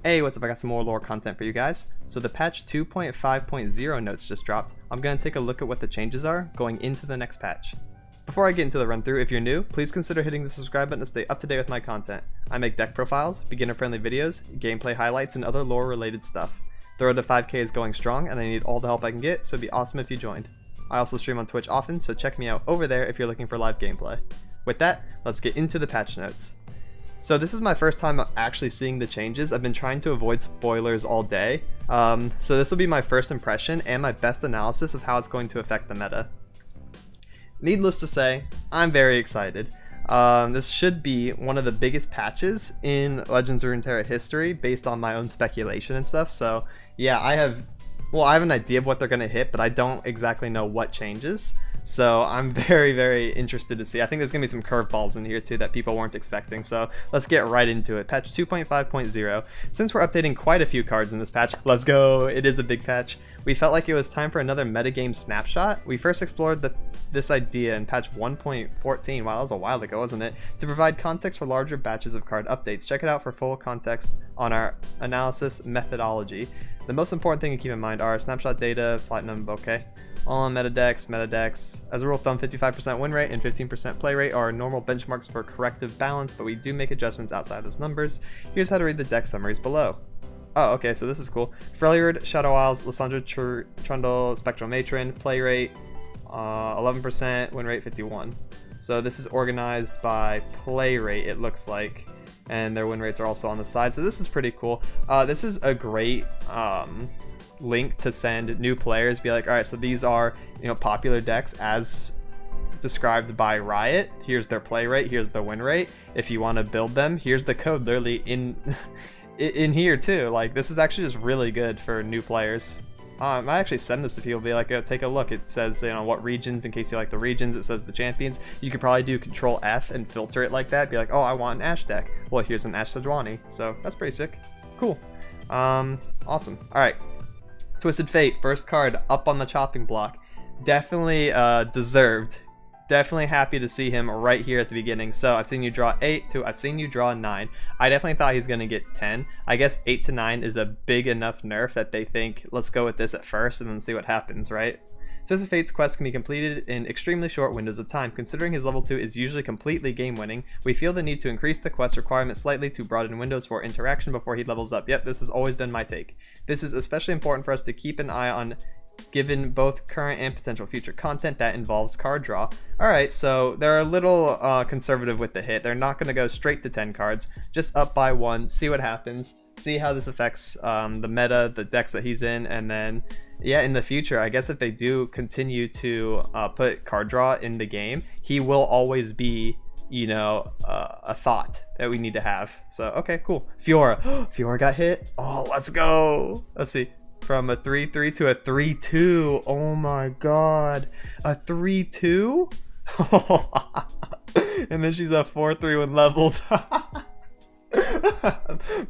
Hey, what's up? I got some more lore content for you guys. So the patch 2.5.0 notes just dropped. I'm going to take a look at what the changes are going into the next patch. Before I get into the run through, if you're new, please consider hitting the subscribe button to stay up to date with my content. I make deck profiles, beginner friendly videos, gameplay highlights, and other lore related stuff. The road to 5k is going strong and I need all the help I can get, so it'd be awesome if you joined. I also stream on Twitch often, so check me out over there if you're looking for live gameplay. With that, let's get into the patch notes. So this is my first time actually seeing the changes. I've been trying to avoid spoilers all day, so this will be my first impression and my best analysis of how it's going to affect the meta. Needless to say, I'm very excited. This should be one of the biggest patches in Legends of Runeterra history based on my own speculation and stuff, so yeah, I have an idea of what they're going to hit, but I don't exactly know what changes. So I'm very interested to see. I think there's going to be some curveballs in here too that people weren't expecting. So let's get right into it. Patch 2.5.0. Since we're updating quite a few cards in this patch, let's go. It is a big patch. We felt like it was time for another metagame snapshot. We first explored this idea in patch 1.14. Wow, that was a while ago, wasn't it? To provide context for larger batches of card updates. Check it out for full context on our analysis methodology. The most important thing to keep in mind are snapshot data, platinum bouquet. All on meta decks. As a rule of thumb, 55% win rate and 15% play rate are normal benchmarks for corrective balance, but we do make adjustments outside those numbers. Here's how to read the deck summaries below. Oh, okay, so this is cool. Freljord, Shadow Isles, Lissandra, Trundle, Spectral Matron, play rate 11%, win rate 51. So this is organized by play rate, it looks like, and their win rates are also on the side. So this is pretty cool. This is a great link to send new players, be like, all right, so these are, you know, popular decks as described by Riot. Here's their play rate, here's their win rate. If you want to build them, here's the code literally in here too. Like, this is actually just really good for new players. I actually send this to people, be like, take a look. It says, you know, what regions, in case you like the regions. It says the champions. You could probably do Control F and filter it like that. Be like, oh, I want an Ashe deck. Well, here's an Ashe Sejuani. So that's pretty sick. Cool. Awesome. All right. Twisted Fate, first card up on the chopping block. Definitely deserved. Definitely happy to see him right here at the beginning. So I've seen you draw 8 to I've seen you draw 9. I definitely thought he's going to get 10. I guess 8 to 9 is a big enough nerf that they think, let's go with this at first and then see what happens, right? Twisted Fate's quest can be completed in extremely short windows of time. Considering his level 2 is usually completely game-winning, we feel the need to increase the quest requirement slightly to broaden windows for interaction before he levels up. Yep, this has always been my take. This is especially important for us to keep an eye on, given both current and potential future content that involves card draw. Alright, so they're a little conservative with the hit. They're not going to go straight to 10 cards, just up by 1, see what happens, see how this affects the meta, the decks that he's in, and then yeah, in the future, I guess if they do continue to put card draw in the game, he will always be, you know, a thought that we need to have. So, okay, cool. Fiora. Fiora got hit. Oh, let's go. Let's see. From a 3-3 to a 3-2. Oh my god. A 3-2? And then she's a 4-3 when leveled.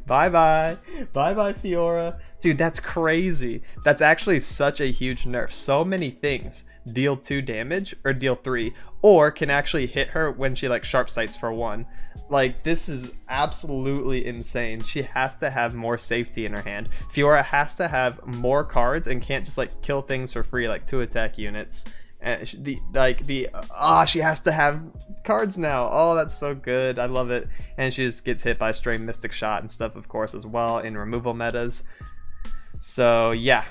Bye-bye. Bye-bye, Fiora. Dude, that's crazy. That's actually such a huge nerf. So many things deal 2 damage or deal 3, or can actually hit her when she like sharp sights for 1. Like, this is absolutely insane. She has to have more safety in her hand. Fiora has to have more cards and can't just like kill things for free like 2 attack units. And she has to have cards now. Oh, that's so good. I love it. And she just gets hit by stray Mystic Shot and stuff, of course, as well in removal metas. So yeah,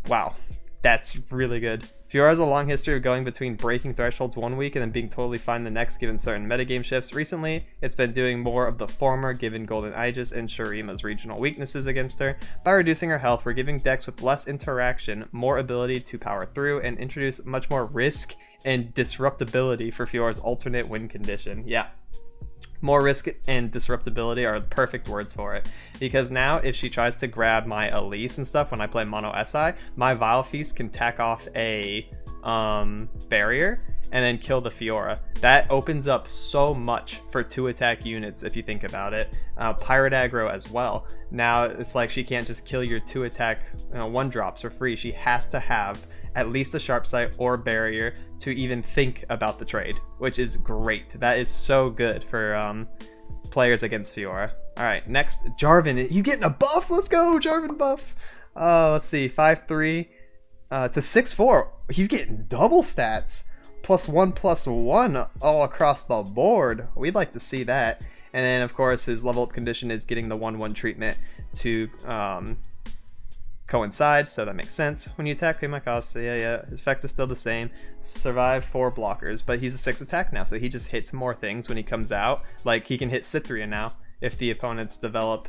wow, that's really good. Fiora has a long history of going between breaking thresholds one week and then being totally fine the next given certain metagame shifts. Recently, it's been doing more of the former given Golden Aegis and Shurima's regional weaknesses against her. By reducing her health, we're giving decks with less interaction more ability to power through and introduce much more risk and disruptability for Fiora's alternate win condition. Yeah. More risk and disruptability are the perfect words for it. Because now if she tries to grab my Elise and stuff when I play Mono SI, my Vile Feast can tack off a barrier and then kill the Fiora. That opens up so much for 2 attack units if you think about it. Pirate aggro as well. Now it's like she can't just kill your 2 attack 1 drops for free. She has to have at least a sharp sight or barrier to even think about the trade, which is great. That is so good for players against Fiora. Alright, next, Jarvan. He's getting a buff. Let's go, Jarvan buff. Let's see, 5-3 to 6-4. He's getting double stats. +1/+1 all across the board. We'd like to see that. And then, of course, his level up condition is getting the 1/1 treatment to coincide, so that makes sense. When you attack, pay my cost. Yeah, his effect is still the same. Survive 4 blockers, but he's a 6 attack now, so he just hits more things when he comes out. Like, he can hit Cythria now if the opponents develop,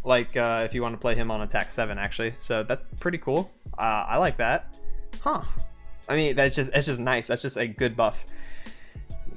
if you want to play him on attack 7, actually. So that's pretty cool. I like that. Huh. I mean, it's just nice. That's just a good buff.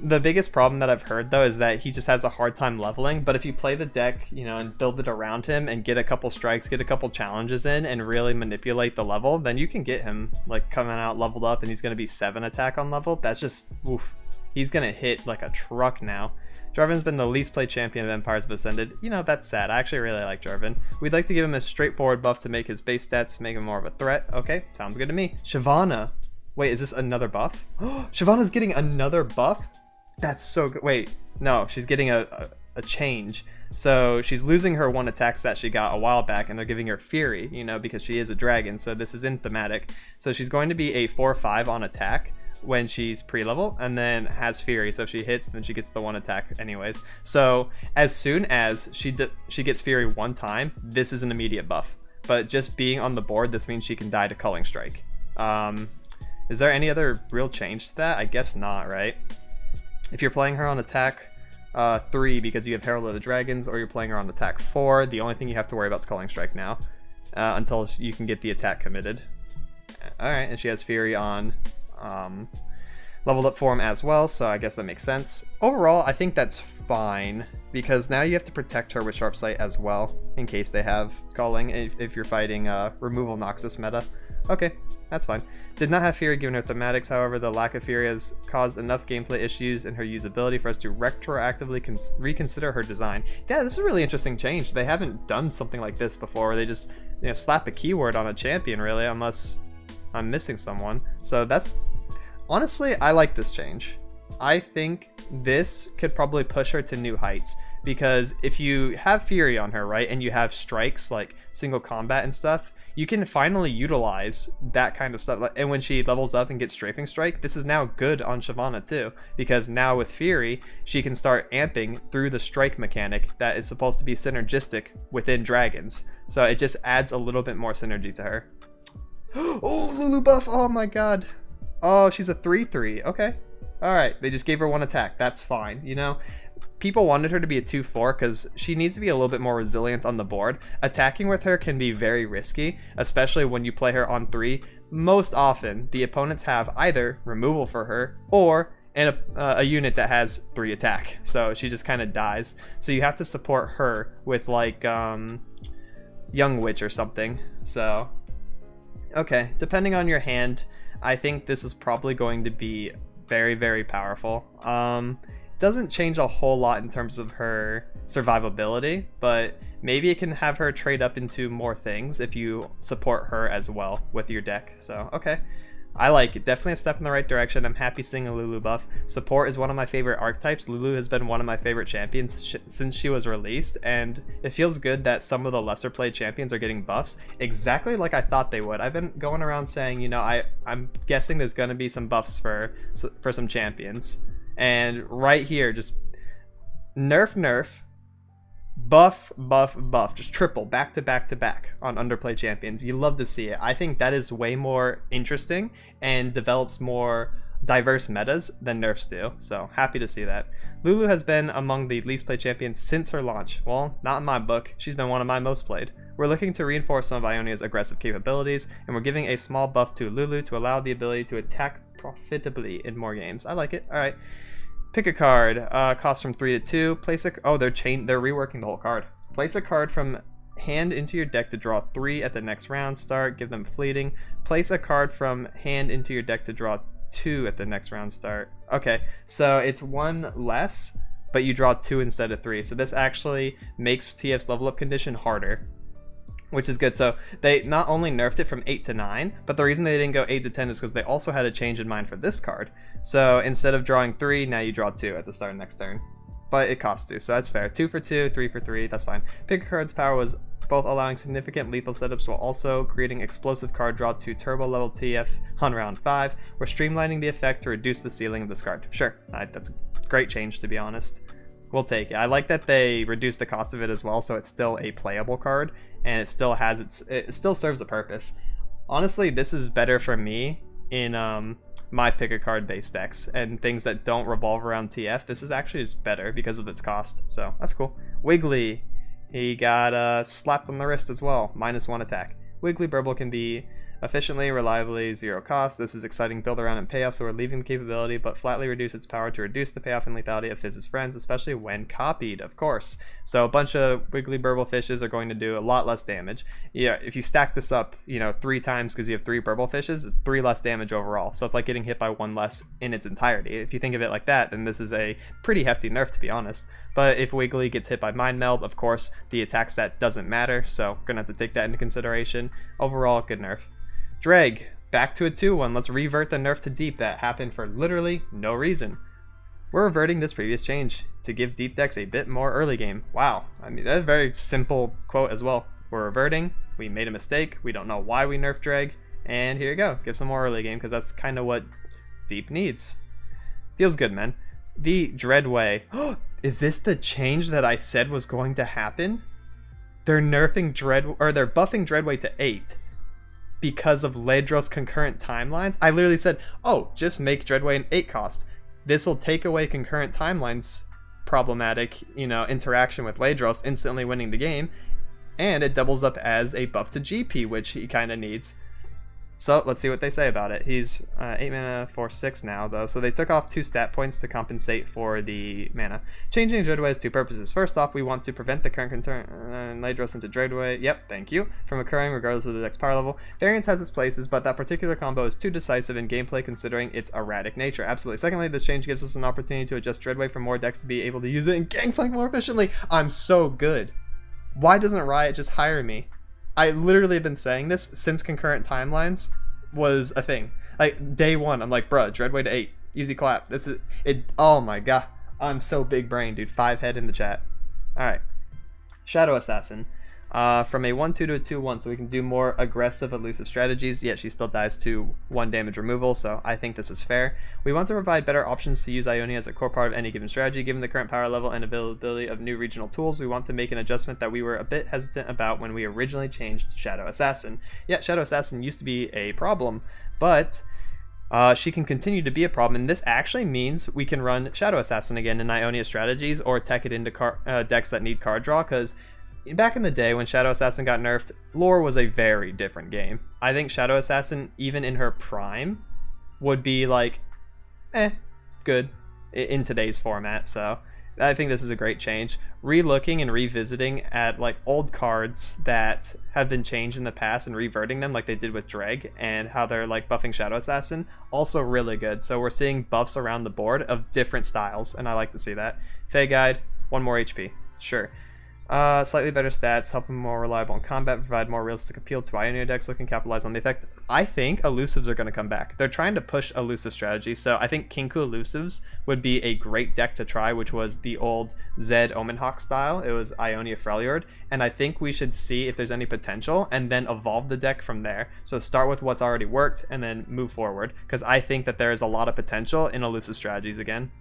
The biggest problem that I've heard, though, is that he just has a hard time leveling. But if you play the deck, you know, and build it around him and get a couple strikes, get a couple challenges in, and really manipulate the level, then you can get him, like, coming out leveled up, and he's going to be 7 attack on level. That's just, oof. He's going to hit like a truck now. Jarvan's been the least played champion of Empires have Ascended. You know, that's sad. I actually really like Jarvan. We'd like to give him a straightforward buff to make his base stats make him more of a threat. Okay, sounds good to me. Shyvana. Wait, is this another buff? Shyvana's getting another buff? That's so good. Wait, no, she's getting a change. So she's losing her 1 attack stat she got a while back, and they're giving her Fury, you know, because she is a dragon, so this is in thematic. So she's going to be a 4/5 on attack when she's pre-level, and then has Fury, so if she hits, then she gets the 1 attack anyways. So as soon as she gets Fury 1 time, this is an immediate buff. But just being on the board, this means she can die to Culling Strike. Is there any other real change to that? I guess not, right? If you're playing her on attack 3 because you have Herald of the Dragons, or you're playing her on attack 4, the only thing you have to worry about is Culling Strike now, until you can get the attack committed. Alright, and she has Fury on leveled up form as well, so I guess that makes sense. Overall, I think that's fine, because now you have to protect her with Sharp Sight as well, in case they have Culling, if you're fighting Removal Noxus meta. Okay, that's fine. Did not have Fury given her thematics, however, the lack of Fury has caused enough gameplay issues in her usability for us to retroactively reconsider her design. Yeah, this is a really interesting change. They haven't done something like this before, where they just, you know, slap a keyword on a champion, really, unless I'm missing someone. So that's, honestly, I like this change. I think this could probably push her to new heights, because if you have Fury on her, right, and you have strikes like single combat and stuff, you can finally utilize that kind of stuff. And when she levels up and gets Strafing Strike, this is now good on Shyvana too, because now with Fury, she can start amping through the strike mechanic that is supposed to be synergistic within dragons. So it just adds a little bit more synergy to her. Oh, Lulu buff, oh my god. Oh, she's a 3/3, okay. All right, they just gave her 1 attack, that's fine, you know? People wanted her to be a 2/4 because she needs to be a little bit more resilient on the board. Attacking with her can be very risky, especially when you play her on 3. Most often, the opponents have either removal for her or a unit that has 3 attack, so she just kind of dies. So you have to support her with like Young Witch or something. So okay, depending on your hand, I think this is probably going to be very, very powerful. Doesn't change a whole lot in terms of her survivability, but maybe it can have her trade up into more things if you support her as well with your deck. So okay, I like it. Definitely a step in the right direction. I'm happy seeing a Lulu buff. Support is one of my favorite archetypes. Lulu has been one of my favorite champions since she was released, and it feels good that some of the lesser played champions are getting buffs exactly like I thought they would. I've been going around saying, you know, I'm guessing there's going to be some buffs for some champions. And right here, just nerf, buff, just triple back to back on underplayed champions. You love to see it. I think that is way more interesting and develops more diverse metas than nerfs do. So happy to see that. Lulu has been among the least played champions since her launch. Well, not in my book. She's been one of my most played. We're looking to reinforce some of Ionia's aggressive capabilities, and we're giving a small buff to Lulu to allow the ability to attack profitably in more games. I like it. All right, pick a card. Cost from 3 to 2. Place a they're reworking the whole card. Place a card from hand into your deck to draw 3 at the next round start. Give them fleeting. Place a card from hand into your deck to draw 2 at the next round start. Okay, so it's 1 less, but you draw 2 instead of 3. So this actually makes TF's level up condition harder, which is good. So they not only nerfed it from 8 to 9, but the reason they didn't go 8 to 10 is because they also had a change in mind for this card. So instead of drawing 3, now you draw 2 at the start of next turn. but it costs 2, so that's fair. 2 for 2, 3 for 3, that's fine. Pick a card's power was both allowing significant lethal setups while also creating explosive card draw to turbo level TF on round 5. We're streamlining the effect to reduce the ceiling of this card. Sure, that's a great change, to be honest. We'll take it. I like that they reduced the cost of it as well, so it's still a playable card, and it still has it still serves a purpose. Honestly, this is better for me in my pick a card based decks and things that don't revolve around TF. This is actually just better because of its cost, so that's cool. Wiggly, he got slapped on the wrist as well, -1 attack. Wiggly Burble can be efficiently, reliably, 0 cost. This is exciting build around and payoff, so we're leaving the capability, but flatly reduce its power to reduce the payoff and lethality of Fizz's friends, especially when copied, of course. So a bunch of Wiggly Burble fishes are going to do a lot less damage. Yeah, if you stack this up, 3 times because you have 3 Burble fishes, it's 3 less damage overall. So it's like getting hit by 1 less in its entirety. If you think of it like that, then this is a pretty hefty nerf, to be honest. But if Wiggly gets hit by Mind Meld, of course, the attack stat doesn't matter, so we're going to have to take that into consideration. Overall, good nerf. Dreg, back to a 2-1. Let's revert the nerf to deep that happened for literally no reason. We're reverting this previous change to give deep decks a bit more early game. Wow, I mean, that's a very simple quote as well. We're reverting, we made a mistake, we don't know why we nerfed Dreg, and here you go, give some more early game, because that's kind of what deep needs. Feels good, man. The Dreadway. Is this the change that I said was going to happen? They're nerfing they're buffing Dreadway to 8. Because of Ledros concurrent timelines. I literally said, oh, just make Dreadway an 8 cost. This will take away concurrent timelines problematic, interaction with Ledros instantly winning the game, and it doubles up as a buff to GP, which he kind of needs. So let's see what they say about it. He's 8 mana for 6 now, though, so they took off 2 stat points to compensate for the mana. Changing Dreadway has 2 purposes. First off, we want to prevent the current Ledros into Dreadway, yep, thank you, from occurring regardless of the deck's power level. Variance has its places, but that particular combo is too decisive in gameplay considering its erratic nature. Absolutely. Secondly, this change gives us an opportunity to adjust Dreadway for more decks to be able to use it in Gangplank more efficiently. I'm so good. Why doesn't Riot just hire me? I literally have been saying this since concurrent timelines was a thing. Like day 1, I'm like, bruh, Dreadway to 8, easy clap. This is it. Oh my god, I'm so big brain, dude. 5 head in the chat. All right, Shadow Assassin. From a 1-2 to a 2-1, so we can do more aggressive, elusive strategies, yet she still dies to 1 damage removal, so I think this is fair. We want to provide better options to use Ionia as a core part of any given strategy. Given the current power level and availability of new regional tools, we want to make an adjustment that we were a bit hesitant about when we originally changed Shadow Assassin. Yet Shadow Assassin used to be a problem, but she can continue to be a problem, and this actually means we can run Shadow Assassin again in Ionia strategies or tech it into decks that need card draw, because back in the day when Shadow Assassin got nerfed, lore was a very different game. I think Shadow Assassin, even in her prime, would be like, good in today's format, so I think this is a great change. Re-looking and revisiting at like old cards that have been changed in the past and reverting them like they did with Dreg and how they're like buffing Shadow Assassin, also really good. So we're seeing buffs around the board of different styles, and I like to see that. Fey Guide, 1 more HP, sure. Slightly better stats, help him more reliable in combat, provide more realistic appeal to Ionia decks looking capitalize on the effect. I think elusives are going to come back. They're trying to push elusive strategy, so I think Kinku elusives would be a great deck to try, which was the old Zed Omenhawk style. It was Ionia Freljord, and I think we should see if there's any potential and then evolve the deck from there. So start with what's already worked and then move forward, because I think that there is a lot of potential in elusive strategies again.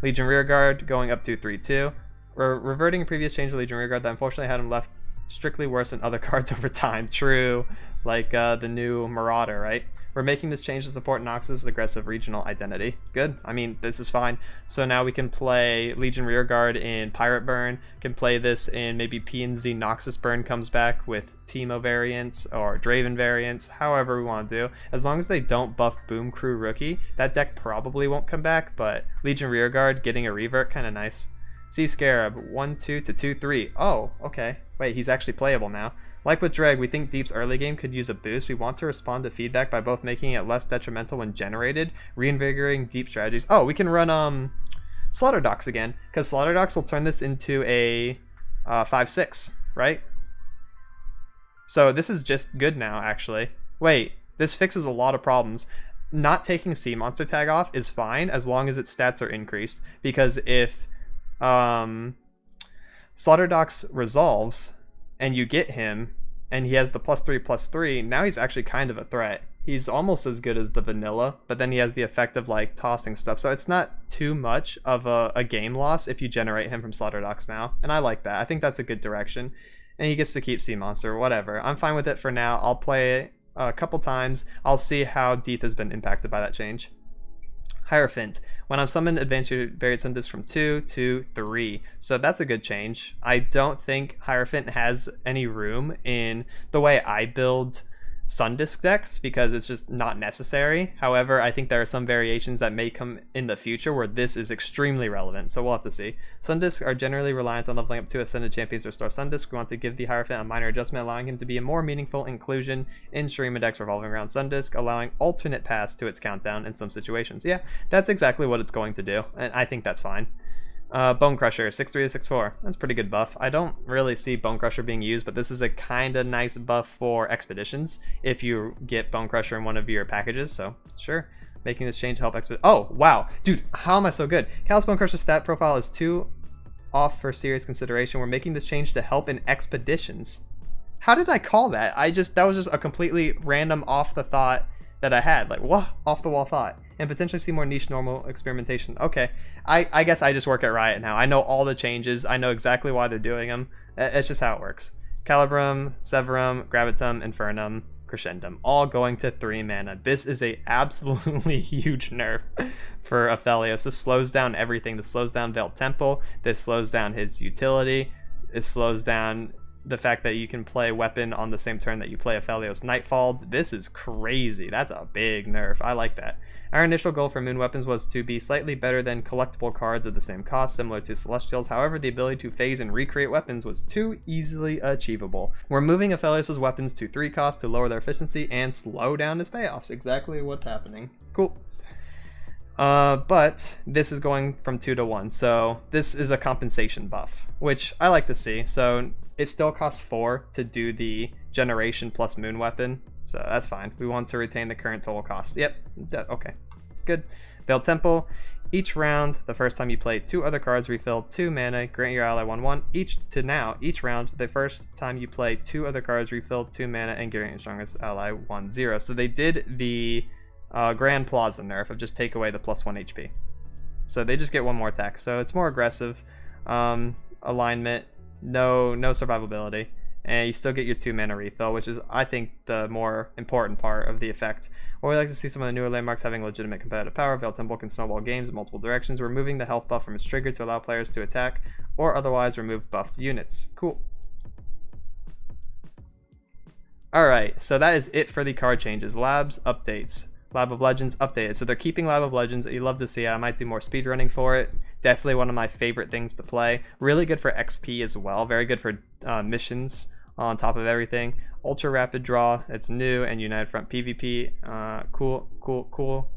Legion Rearguard going up to 3-2. We're reverting a previous change to Legion Rearguard that unfortunately had him left strictly worse than other cards over time. True, like the new Marauder, right? We're making this change to support Nox's aggressive regional identity. Good. I mean, this is fine. So now we can play Legion Rearguard in Pirate Burn, can play this in maybe P&Z Noxus Burn comes back with Teemo variants or Draven variants, however we want to do. As long as they don't buff Boom Crew Rookie, that deck probably won't come back, but Legion Rearguard getting a revert, kind of nice. Sea Scarab, 1-2 to 2-3. Oh, okay. Wait, he's actually playable now. Like with Dreg, we think Deep's early game could use a boost. We want to respond to feedback by both making it less detrimental when generated, reinvigorating Deep strategies. Oh, we can run Slaughter Docs again, because Slaughter Docs will turn this into a 5-6, right? So this is just good now, actually. Wait, this fixes a lot of problems. Not taking Sea Monster tag off is fine as long as its stats are increased, because if Slaughterdox resolves and you get him and he has the +3/+3, now he's actually kind of a threat. He's almost as good as the vanilla, but then he has the effect of like tossing stuff. So it's not too much of a game loss if you generate him from Slaughterdox now. And I like that. I think that's a good direction. And he gets to keep Sea Monster or whatever. I'm fine with it for now. I'll play it a couple times. I'll see how deep has been impacted by that change. Hierophant. When I'm summoned, advance your Buried Sundisk from 2 to 3. So that's a good change. I don't think Hierophant has any room in the way I build Sundisk decks because it's just not necessary. However, I think there are some variations that may come in the future where this is extremely relevant, so we'll have to see. Sundisk are generally reliant on leveling up to Ascended Champions to restore Sundisk. We want to give the Hierophant a minor adjustment, allowing him to be a more meaningful inclusion in Shurima decks revolving around Sundisk, allowing alternate paths to its countdown in some situations. Yeah, that's exactly what it's going to do, and I think that's fine. Bone Crusher, 6/3 to 6/4. That's pretty good buff. I don't really see Bone Crusher being used, but this is a kind of nice buff for expeditions if you get Bone Crusher in one of your packages, so sure. Making this change to help expedite. Oh, wow. Dude, how am I so good? Callous Bone Crusher's stat profile is too off for serious consideration. We're making this change to help in expeditions. How did I call that? That was just a completely random off the thought that I had. Like, what? Off the wall thought. And potentially see more niche normal experimentation. Okay, I guess I just work at Riot now. I know all the changes. I know exactly why they're doing them. It's just how it works. Calibrum, Severum, Gravitum, Infernum, Crescendum, all going to 3 mana. This is a absolutely huge nerf for Aphelios. This slows down everything. This slows down Veiled Temple. This slows down his utility. It slows down the fact that you can play weapon on the same turn that you play Aphelios Nightfall. This is crazy. That's a big nerf. I like that. Our initial goal for moon weapons was to be slightly better than collectible cards at the same cost, similar to Celestials. However, the ability to phase and recreate weapons was too easily achievable. We're moving Aphelios' weapons to 3 cost to lower their efficiency and slow down his payoffs. Exactly what's happening. Cool. But this is going from 2 to 1, so this is a compensation buff, which I like to see. So it still costs 4 to do the generation plus moon weapon, so that's fine. We want to retain the current total cost. Yep, okay, good. Veiled Temple. Each round, the first time you play 2 other cards, refill 2 mana, grant your ally 1/1. Each round, the first time you play 2 other cards, refill 2 mana, and grant your strongest ally 1/0. So they did the Grand Plaza nerf of just take away the +1 HP. So they just get 1 more attack. So it's more aggressive. Alignment, no survivability. And you still get your 2 mana refill, which is, I think, the more important part of the effect. Or we like to see some of the newer landmarks having legitimate competitive power. Veiled Temple can snowball games in multiple directions, removing the health buff from its trigger to allow players to attack, or otherwise remove buffed units. Cool. Alright, so that is it for the card changes. Labs, updates. Lab of Legends updated. So they're keeping Lab of Legends. You love to see it. I might do more speedrunning for it. Definitely one of my favorite things to play. Really good for XP as well. Very good for missions on top of everything. Ultra Rapid Draw. It's new. And United Front PvP. Cool.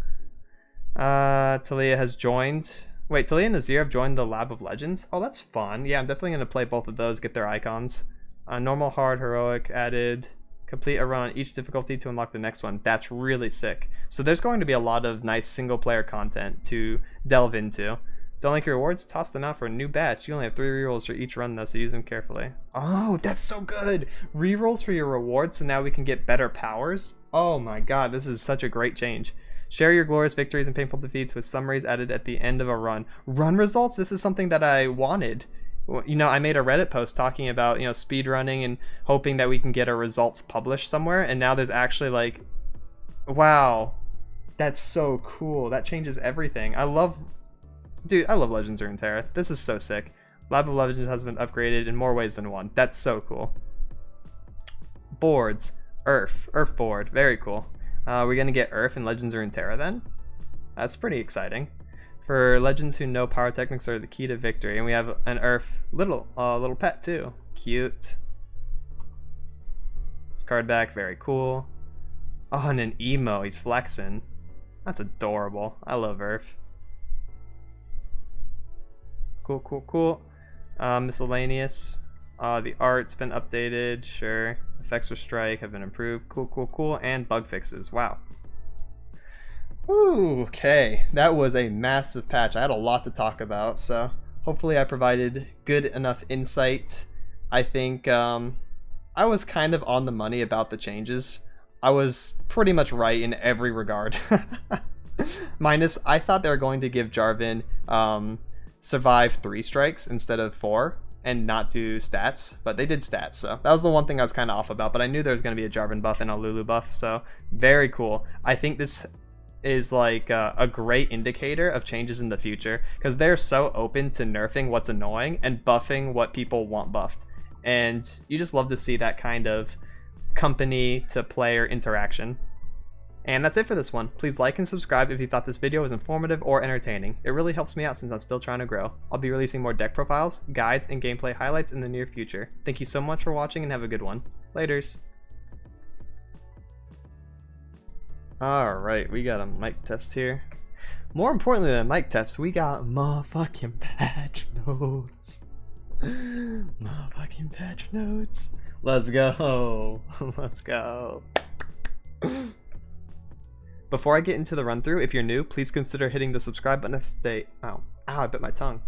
Talia has joined. Wait, Talia and Nazir have joined the Lab of Legends? Oh, that's fun. Yeah, I'm definitely going to play both of those. Get their icons. Normal, hard, heroic added. Complete a run on each difficulty to unlock the next one. That's really sick. So there's going to be a lot of nice single player content to delve into. Don't like your rewards? Toss them out for a new batch. You only have 3 rerolls for each run though, so use them carefully. Oh, that's so good! Rerolls for your rewards, so now we can get better powers? Oh my god, this is such a great change. Share your glorious victories and painful defeats with summaries added at the end of a run. Run results? This is something that I wanted. You know, I made a Reddit post talking about, you know, speed running and hoping that we can get our results published somewhere, and now there's actually like, wow, that's so cool. That changes everything. I love Legends of Runeterra. This is so sick. Lab of Legends has been upgraded in more ways than one. That's so cool. Boards. Earth board. Very cool. We're gonna get Earth in Legends of Runeterra then? That's pretty exciting. For legends who know pyrotechnics are the key to victory, and we have an Earth little pet too. Cute. This card back, very cool. Oh, and an emo, he's flexing. That's adorable. I love Earth. Cool. Miscellaneous. The art's been updated. Sure. Effects for strike have been improved. Cool. And bug fixes. Wow. Ooh, okay, that was a massive patch. I had a lot to talk about, so Hopefully I provided good enough insight. I think I was kind of on the money about the changes. I was pretty much right in every regard. Minus, I thought they were going to give Jarvan survive 3 strikes instead of 4 and not do stats, but they did stats, so that was the one thing I was kind of off about, but I knew there was going to be a Jarvan buff and a Lulu buff, so very cool. I think this is like a great indicator of changes in the future, because they're so open to nerfing what's annoying and buffing what people want buffed, and you just love to see that kind of company to player interaction. And that's it for this one. Please like and subscribe if you thought this video was informative or entertaining. It really helps me out since I'm still trying to grow. I'll be releasing more deck profiles, guides, and gameplay highlights in the near future. Thank you so much for watching and have a good one. Laters. Alright, we got a mic test here. More importantly than a mic test, we got motherfucking patch notes. Motherfucking patch notes. Let's go. Let's go. Before I get into the run through, if you're new, please consider hitting the subscribe button to stay. Ow, I bit my tongue.